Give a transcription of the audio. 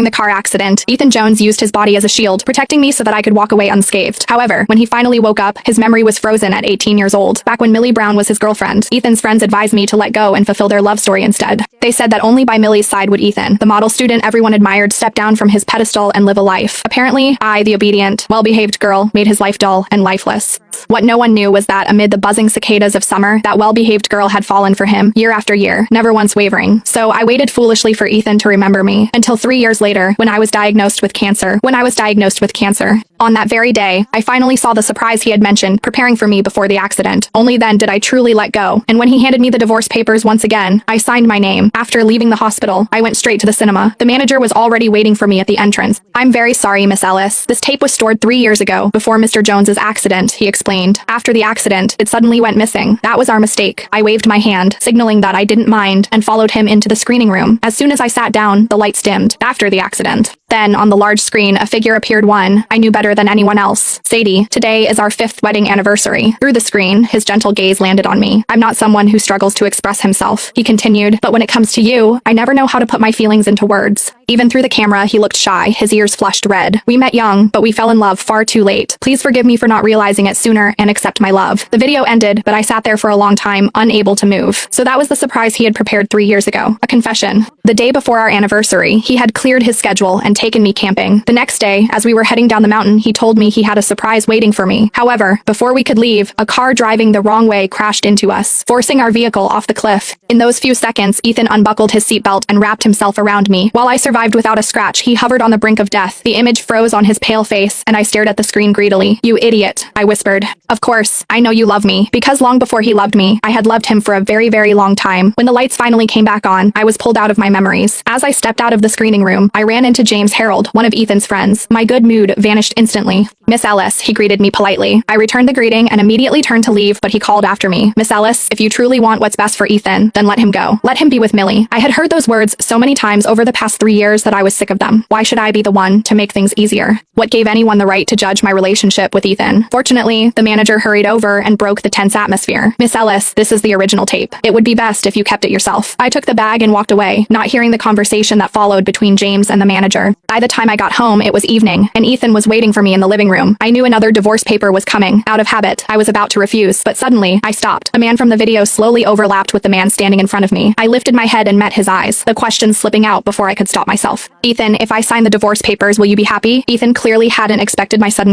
the car accident, Ethan Jones used his body as a shield, protecting me so that I could walk away unscathed. However, when he finally woke up, his memory was frozen at 18 years old. Back when Millie Brown was his girlfriend, Ethan's friends advised me to let go and fulfill their love story instead. They said that only by Millie's side would Ethan, the model student everyone admired, step down from his pedestal and live a life. Apparently, I, the obedient, well-behaved girl, made his life dull and lifeless. What no one knew was that amid the buzzing cicadas of summer, that well-behaved girl had fallen for him, year after year, never once wavering. So I waited foolishly for Ethan to remember me, until 3 years later, when I was diagnosed with cancer. On that very day, I finally saw the surprise he had mentioned, preparing for me before the accident. Only then did I truly let go, and when he handed me the divorce papers once again, I signed my name. After leaving the hospital, I went straight to the cinema. The manager was already waiting for me at the entrance. "I'm very sorry, Miss Ellis. This tape was stored 3 years ago, before Mr. Jones's accident," he explained. "After the accident, it suddenly went missing. That was our mistake." I waved my hand, signaling that I didn't mind, and followed him into the screening room. As soon as I sat down, the lights dimmed. After the accident. Then, on the large screen, a figure appeared, one I knew better than anyone else. "Sadie, today is our 5th wedding anniversary." Through the screen, his gentle gaze landed on me. "I'm not someone who struggles to express himself," he continued, "but when it comes to you, I never know how to put my feelings into words." Even through the camera, he looked shy, his ears flushed red. "We met young, but we fell in love far too late. Please forgive me for not realizing it sooner and accept my love." The video ended, but I sat there for a long time, unable to move. So that was the surprise he had prepared 3 years ago. A confession. The day before our anniversary, he had cleared his schedule and taken me camping. The next day, as we were heading down the mountain, he told me he had a surprise waiting for me. However, before we could leave, a car driving the wrong way crashed into us, forcing our vehicle off the cliff. In those few seconds, Ethan unbuckled his seatbelt and wrapped himself around me. While I survived without a scratch, he hovered on the brink of death. The image froze on his pale face, and I stared at the screen greedily. "You idiot," I whispered. "Of course, I know you love me." Because long before he loved me, I had loved him for a very, very long time. When the lights finally came back on, I was pulled out of my memories. As I stepped out of the screening room, I ran into James Harold, one of Ethan's friends. My good mood vanished instantly. "Miss Ellis," he greeted me politely. I returned the greeting and immediately turned to leave, but he called after me. "Miss Ellis, if you truly want what's best for Ethan, then let him go. Let him be with Millie." I had heard those words so many times over the past 3 years that I was sick of them. Why should I be the one to make things easier? What gave anyone the right to judge my relationship with Ethan? Fortunately, the manager hurried over and broke the tense atmosphere. "Miss Ellis, this is the original tape. It would be best if you kept it yourself." I took the bag and walked away, not hearing the conversation that followed between James and the manager. By the time I got home, it was evening, and Ethan was waiting for me in the living room. I knew another divorce paper was coming. Out of habit, I was about to refuse, but suddenly, I stopped. A man from the video slowly overlapped with the man standing in front of me. I lifted my head and met his eyes, the questions slipping out before I could stop myself. "Ethan, if I sign the divorce papers, will you be happy?" Ethan clearly hadn't expected my sudden